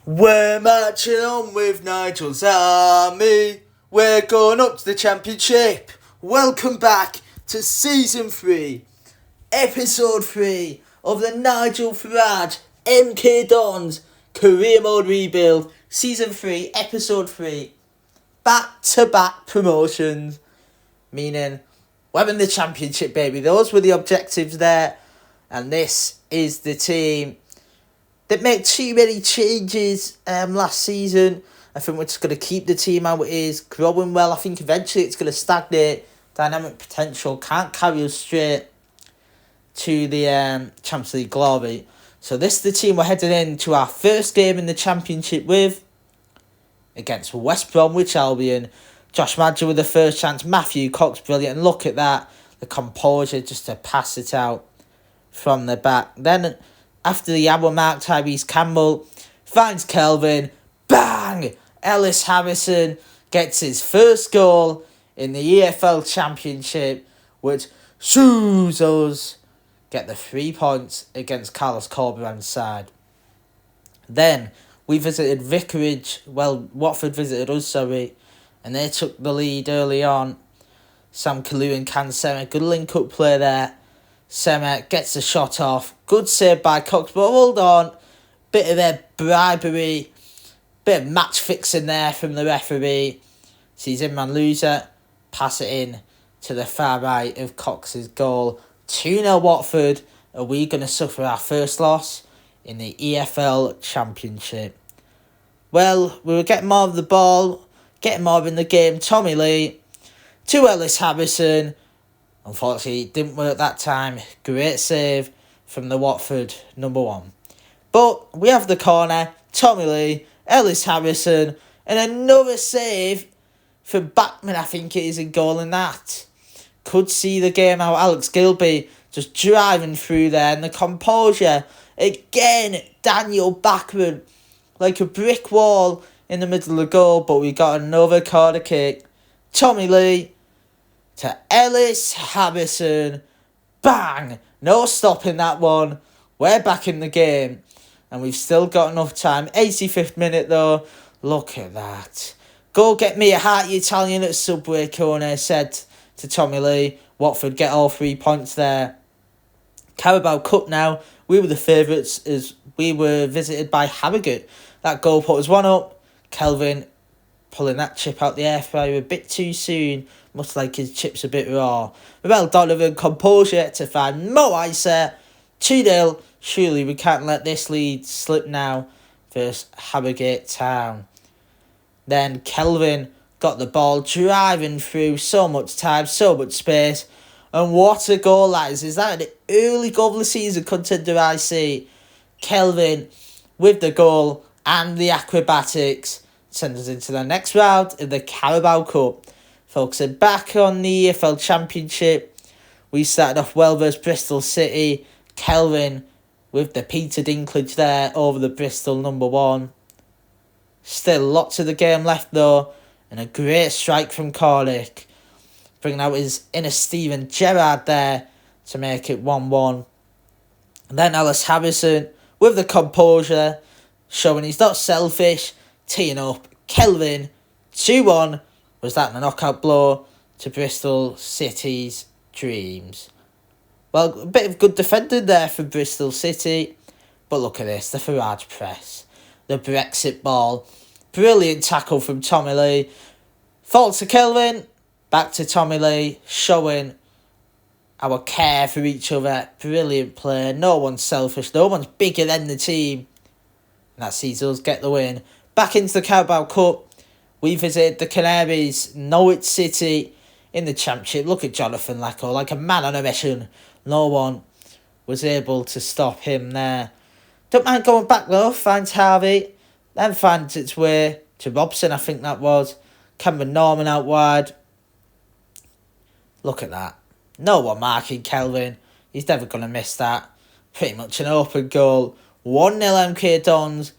We're marching on with Nigel's army. We're going up to the championship. Welcome back to Season 3, Episode 3 of the Nigel Farage Mk Dons Career Mode Rebuild. Season 3, Episode 3. Back-to-back promotions. Meaning, we're in the championship, baby. Those were the objectives there. And this is the team. Didn't make too many changes last season. I think we're just going to keep the team how it is. Growing well. I think eventually it's going to stagnate. Dynamic potential can't carry us straight to the Champions League glory. So this is the team we're heading into our first game in the championship with. Against West Bromwich Albion. Josh Madger with the first chance. Matthew Cox, brilliant. And look at that. The composure just to pass it out from the back. Then after the hour mark, Tyrese Campbell finds Kelvin. Bang! Ellis Harrison gets his first goal in the EFL Championship, which shoes us get the 3 points against Carlos Corberan's side. Then we visited Vicarage. Well, Watford visited us, and they took the lead early on. Sam Kalu and Cancela, good link-up play there. Sema gets the shot off. Good save by Cox, but hold on. Bit of a bribery. Bit of match fixing there from the referee. Sees in-man loser. Pass it in to the far right of Cox's goal. 2-0 Watford. Are we going to suffer our first loss in the EFL Championship? Well, we were getting more of the ball. Getting more in the game. Tommy Lee. To Ellis Harrison. Unfortunately, it didn't work that time. Great save from the Watford number 1. But we have the corner. Tommy Lee, Ellis Harrison, and another save from Backman, I think it is, in goal in that. Could see the game out. Alex Gilby just driving through there. And the composure. Again, Daniel Backman. Like a brick wall in the middle of the goal. But we got another corner kick. Tommy Lee to Ellis Harrison. Bang! No stopping that one. We're back in the game. And we've still got enough time. 85th minute though. Look at that. Go get me a hearty Italian at Subway corner, said to Tommy Lee. Watford get all 3 points there. Carabao Cup now. We were the favourites as we were visited by Harrogate. That goal put us 1 up. Kelvin pulling that chip out the air fryer a bit too soon. Must like his chips a bit raw. Well, Donovan composure to find Mo Isa. 2-0. Surely we can't let this lead slip now versus Harrogate Town. Then Kelvin got the ball driving through. So much time, so much space. And what a goal that is. Is that an early goal of the season contender I see? Kelvin with the goal and the acrobatics sends us into the next round in the Carabao Cup. Focusing back on the EFL Championship. We started off well versus Bristol City. Kelvin with the Peter Dinklage there over the Bristol number 1. Still lots of the game left though. And a great strike from Cornick. Bringing out his inner Steven Gerrard there to make it 1-1. And then Ellis Harrison with the composure. Showing he's not selfish. Teeing up. Kelvin 2-1. Was that a knockout blow to Bristol City's dreams? Well, a bit of good defending there for Bristol City. But look at this, the Farage press. The Brexit ball. Brilliant tackle from Tommy Lee. Fault to Kelvin. Back to Tommy Lee. Showing our care for each other. Brilliant play. No one's selfish. No one's bigger than the team. And that sees us get the win. Back into the Carabao Cup. We visited the Canaries, Norwich City in the Championship. Look at Jonathan Lecco, like a man on a mission. No one was able to stop him there. Don't mind going back though, finds Harvey. Then finds its way to Robson, I think that was. Cameron Norman out wide. Look at that. No one marking Kelvin. He's never going to miss that. Pretty much an open goal. 1-0 Mk Dons.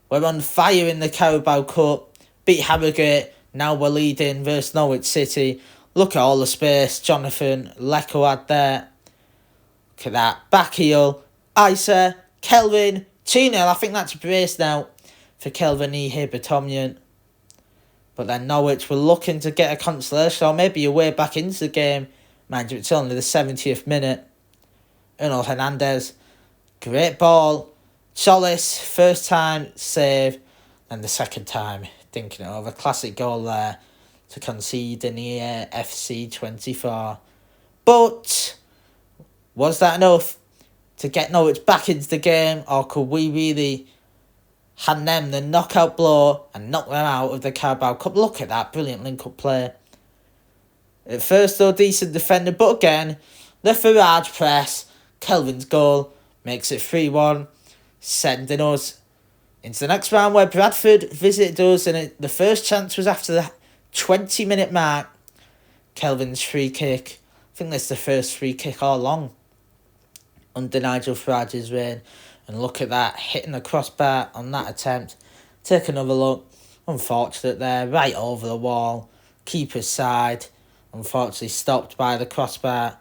We're on fire in the Carabao Cup. Beat Harrogate. Now we're leading versus Norwich City. Look at all the space Jonathan Lecco had there. Look at that. Back heel. Isa. Kelvin. 2-0. I think that's a brace now. for Kelvin Eafc. But then Norwich were looking to get a consolation or maybe a way back into the game. Mind you, it's only the 70th minute. Uno Hernandez, great ball. Solis, first time save. And the second time, thinking it over. Classic goal there to concede in the FC 24. But was that enough to get Norwich back into the game? Or could we really hand them the knockout blow and knock them out of the Carabao Cup? Look at that, brilliant link-up play. At first, though, decent defender. But again, the Farage press, Kelvin's goal, makes it 3-1, sending us into the next round where Bradford visited us, and the first chance was after the 20-minute mark. Kelvin's free kick. I think this is the first free kick all along under Nigel Farage's reign. And look at that, hitting the crossbar on that attempt. Take another look. Unfortunate there, right over the wall. Keeper's side. Unfortunately stopped by the crossbar.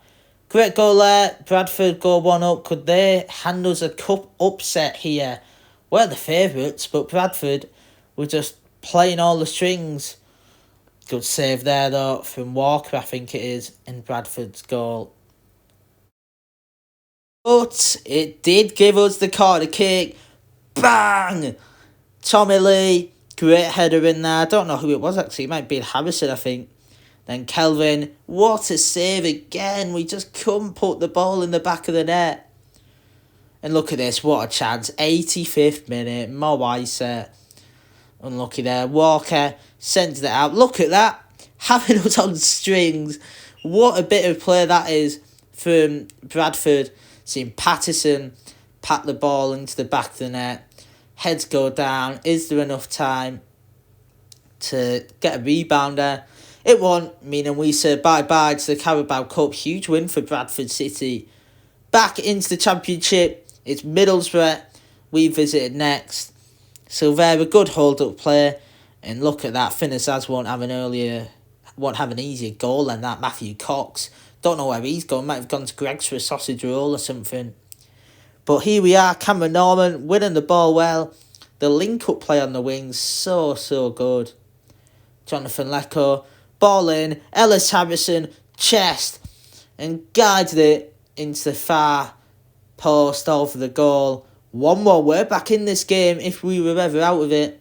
Great goal there. Bradford go 1-up. Could they hand us a cup upset here? We're the favourites, but Bradford were just playing all the strings. Good save there, though, from Walker, I think it is, in Bradford's goal. But it did give us the corner kick. Bang! Tommy Lee, great header in there. I don't know who it was, actually. It might be Harrison, I think. Then Kelvin, what a save again. We just couldn't put the ball in the back of the net. And look at this, what a chance. 85th minute, Mo Weiser. Unlucky there. Walker sends it out. Look at that. Having us on strings. What a bit of play that is from Bradford. Seeing Patterson pat the ball into the back of the net. Heads go down. Is there enough time to get a rebounder? It won't, meaning we say bye-bye to the Carabao Cup. Huge win for Bradford City. Back into the Championship. It's Middlesbrough we visited next. So they're a good hold-up play. And look at that. Finnezaz won't have an easier goal than that. Matthew Cox. Don't know where he's gone. Might have gone to Greg's for a sausage roll or something. But here we are. Cameron Norman winning the ball well. The link-up play on the wings. So good. Jonathan Lecco. Ball in. Ellis Harrison. Chest. And guided it into the far post over the goal. 1-1. We're back in this game if we were ever out of it.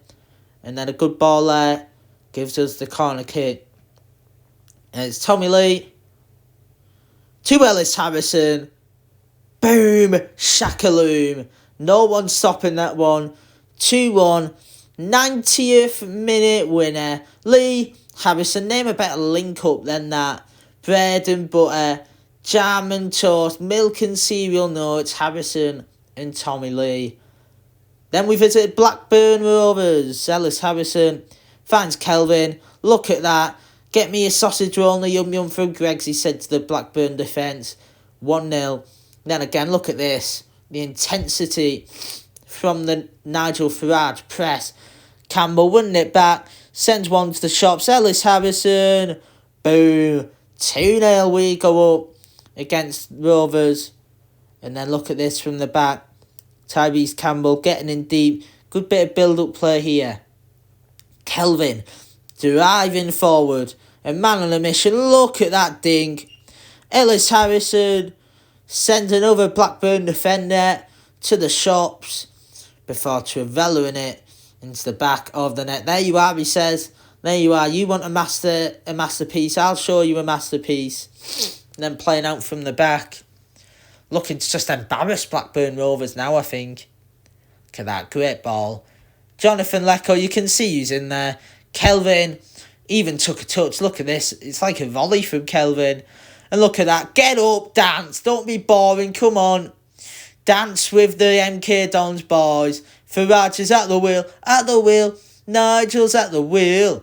And then a good ball there. Gives us the corner kick. And it's Tommy Lee. To Ellis Harrison. Boom. Shakaloom. No one stopping that one. 2-1. 90th minute winner. Lee Harrison. Name a better link up than that. Bread and butter. Jam and toast. Milk and cereal. No, it's Harrison and Tommy Lee. Then we visited Blackburn Rovers. Ellis Harrison finds Kelvin. Look at that. Get me a sausage roll and a yum-yum from Greggs, he said to the Blackburn defence. 1-0. Then again, look at this. The intensity from the Nigel Farage press. Campbell winning it back. Sends one to the shops. Ellis Harrison. Boom. 2-0 we go up against Rovers. And then look at this from the back. Tyrese Campbell getting in deep. Good bit of build-up play here. Kelvin driving forward. A man on a mission. Look at that dink. Ellis Harrison sends another Blackburn defender to the shops before Trevelyan it into the back of the net. There you are, he says. There you are. You want a masterpiece? I'll show you a masterpiece. And then playing out from the back. Looking to just embarrass Blackburn Rovers now, I think. Look at that. Great ball. Jonathan Lecco, you can see who's in there. Kelvin even took a touch. Look at this. It's like a volley from Kelvin. And look at that. Get up, dance. Don't be boring. Come on. Dance with the Mk Dons boys. Farage is at the wheel. At the wheel. Nigel's at the wheel.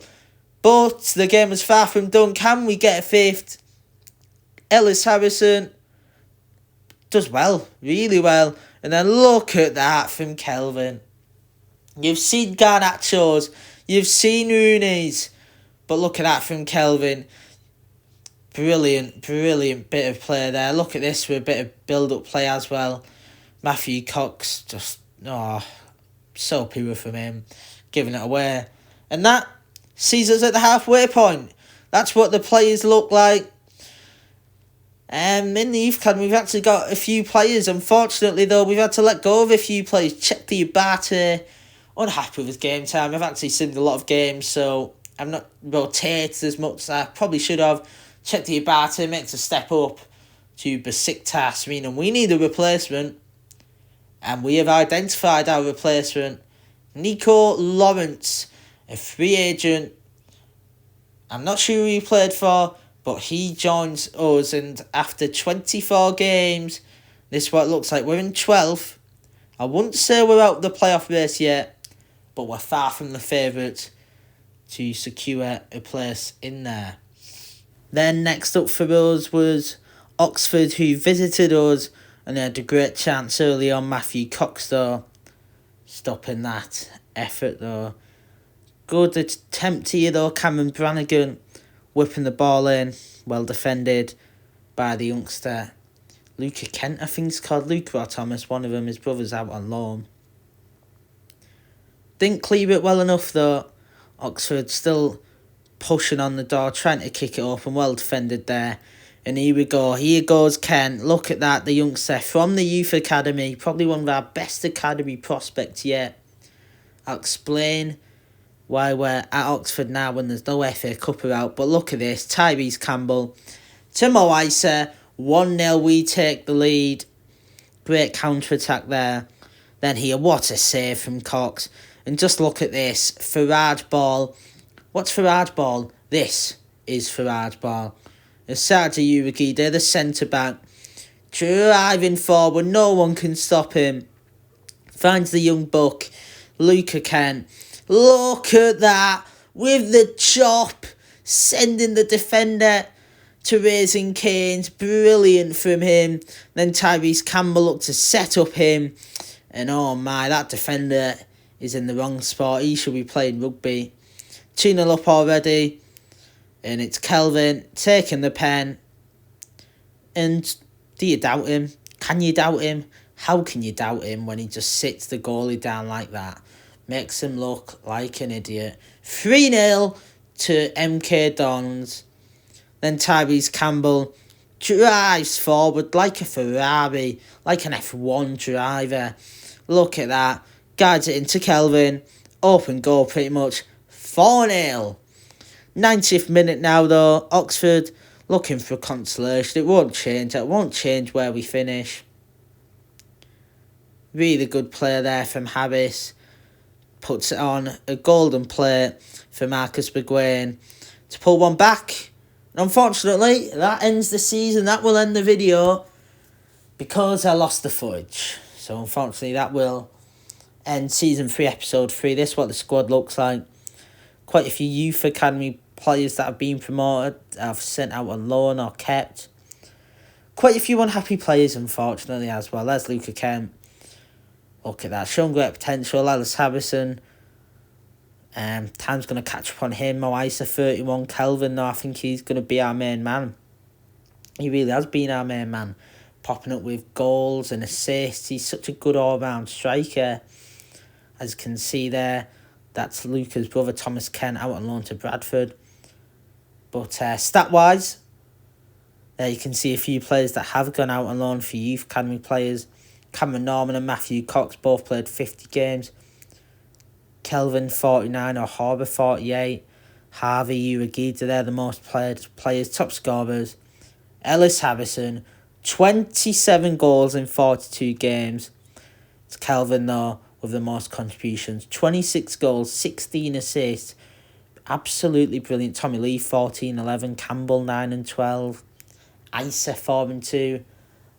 But the game is far from done. Can we get a fifth? Ellis Harrison does well. Really well. And then look at that from Kelvin. You've seen Garnacho's. You've seen Rooney's. But look at that from Kelvin. Brilliant bit of play there. Look at this with a bit of build-up play as well. Matthew Cox just, So pure from him, giving it away. And that sees us at the halfway point. That's what the players look like. In the Eafc Academy, we've actually got a few players. Unfortunately, though, we've had to let go of a few players. Check the Abate, unhappy with his game time. I've actually seen a lot of games, so I've not rotated as much as I probably should have. Check the Abate makes a step up to Besiktas, meaning we need a replacement. And we have identified our replacement. Nico Lawrence, a free agent. I'm not sure who he played for, but he joins us, and after 24 games, this is what it looks like. We're in 12th. I wouldn't say we're out of the playoff race yet, but we're far from the favourites to secure a place in there. Then next up for us was Oxford, who visited us, and they had a great chance early on. Matthew Cox, though, stopping that effort, though. Good attempt here, though. Cameron Brannigan whipping the ball in. Well defended by the youngster. Luca Kent, I think it's called. Luca or Thomas, one of them. His brother's out on loan. Didn't clear it well enough, though. Oxford still pushing on the door, trying to kick it up, and well defended there. And here we go. Here goes Kent. Look at that, the youngster from the Youth Academy. Probably one of our best academy prospects yet. I'll explain why we're at Oxford now when there's no FA Cup out. But look at this. Tyrese Campbell to Mo Isa. 1-0, we take the lead. Great counter-attack there. Then here, what a save from Cox. And just look at this. Farage ball. What's Farage ball? This is Farage ball. Sergio Ugarte, the centre-back, driving forward, no one can stop him. Finds the young buck, Luca Kent. Look at that, with the chop, sending the defender to Raising Cane's. Brilliant from him. Then Tyrese Campbell looked to set up him. And oh my, that defender is in the wrong spot. He should be playing rugby. 2-0 up already. And it's Kelvin taking the pen. And do you doubt him? Can you doubt him? How can you doubt him when he just sits the goalie down like that? Makes him look like an idiot. 3-0 to MK Dons. Then Tyrese Campbell drives forward like a Ferrari, like an F1 driver. Look at that. Guides it into Kelvin. Open goal pretty much. 4-0. 90th minute now, though. Oxford looking for consolation. It won't change. It won't change where we finish. Really good player there from Harris. Puts it on a golden plate for Marcus Bergwijn to pull one back. And unfortunately, that ends the season. That will end the video because I lost the footage. So unfortunately, that will end Season 3, Episode 3. This is what the squad looks like. Quite a few Youth Academy players that have been promoted, have sent out on loan or kept. Quite a few unhappy players, unfortunately, as well. There's Luca Kent. Look at that. Shown great potential. Ellis Harrison. Time's going to catch up on him. Mo Isa, 31. Kelvin, though, I think he's going to be our main man. He really has been our main man. Popping up with goals and assists. He's such a good all-round striker. As you can see there, that's Luca's brother, Thomas Kent, out on loan to Bradford. But stat-wise, there you can see a few players that have gone out on loan for Youth Academy players. Cameron Norman and Matthew Cox both played 50 games. Kelvin, 49, or Harbour, 48. Harvey, Ugarte, they're the most played players, top scorers. Ellis Harrison, 27 goals in 42 games. It's Kelvin, though, with the most contributions. 26 goals, 16 assists. Absolutely brilliant. Tommy Lee, 14, 11. Campbell, 9 and 12. Isa, 4 and 2.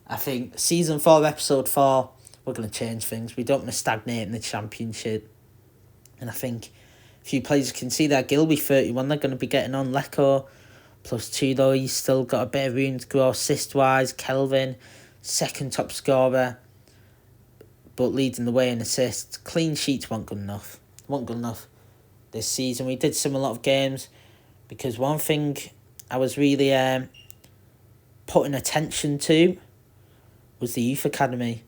I think Season 4, Episode 4, we're going to change things. We don't want to stagnate in the Championship. And I think a few players can see that. Gilby, 31, they're going to be getting on. Lecco, +2, though. He's still got a bit of room to grow assist-wise. Kelvin, second top scorer, but leading the way in assists. Clean sheets weren't good enough. Weren't good enough this season. We did sim a lot of games because one thing I was really putting attention to was the Youth Academy.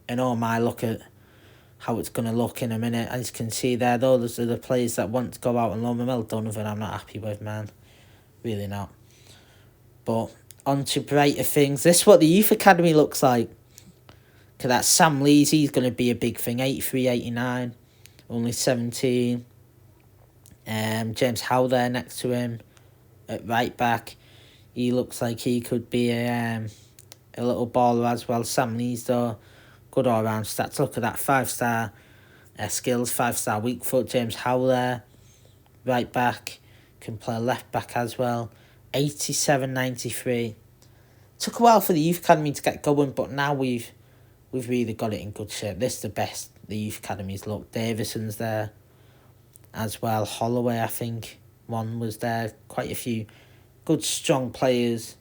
And oh my, look at how it's going to look in a minute. As you can see there, those are the players that want to go out and loan. Mel Donovan, I'm not happy with, man. Really not. But on to brighter things. This is what the youth academy looks like. Because that Sam Lees, he's going to be a big thing. 83, 89, only 17. James Howe there next to him at right back. He looks like he could be a little baller as well. Sam Lees, though, good all-round stats. Look at that, 5-star skills, 5-star weak foot. James Howe there, right back. Can play left back as well. 87, 93. Took a while for the youth academy to get going, but now we've really got it in good shape. This is the best the youth academies look. Davison's there as well. Holloway, I think, one was there. Quite a few good, strong players.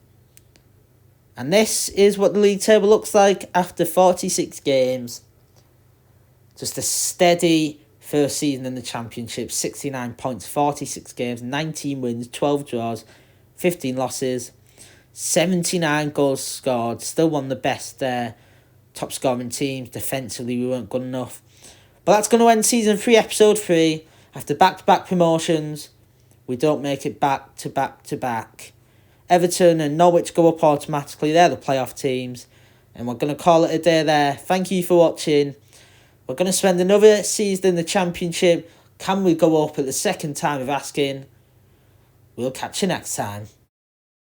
And this is what the league table looks like after 46 games. Just a steady first season in the Championship. 69 points, 46 games, 19 wins, 12 draws, 15 losses, 79 goals scored. Still one of the best top scoring teams. Defensively, we weren't good enough. But that's going to end Season 3, Episode 3. After back-to-back promotions, we don't make it back-to-back-to-back. Everton and Norwich go up automatically. They're the playoff teams. And we're going to call it a day there. Thank you for watching. We're going to spend another season in the Championship. Can we go up at the second time of asking? We'll catch you next time.